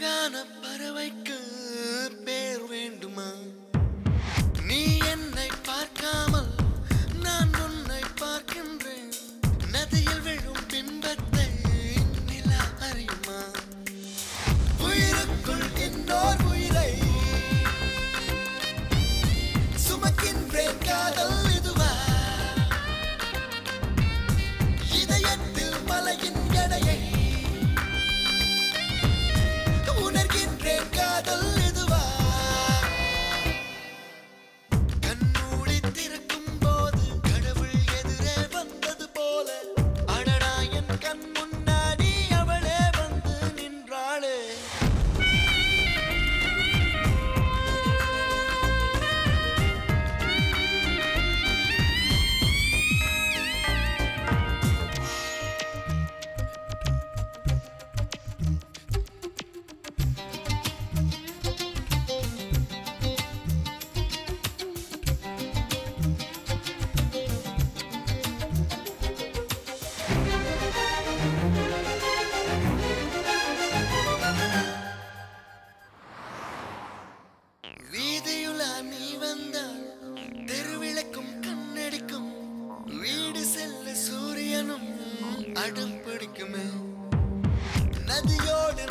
அழகான பறவைக்கு பேர் வேண்டுமா? நீ என்னை பார்க்காமல் நான் உன்னை பார்க்கின்றேன். நதியில் விழும் பிம்பத்தை நிலா அறியுமா? உயிருக்குள் இன்னோர் உயிரை சுமக்கின்றேன். காதல் இதுவா? இதயத்தில் மலையின் எடையை காதல் இதுவா? கண்ணூடி திறக்கும் போது கடவுள் எதிரே வந்தது போல அடடா என் கண் முன்னாடி அவளே வந்து நின்றாளே. வீதியுலா நீ வந்தால் தெருவிளக்கும் கண்ணடிக்கும். வீடு செல்ல சூரியனும் அடம் பிடிக்குமே. நதியோடு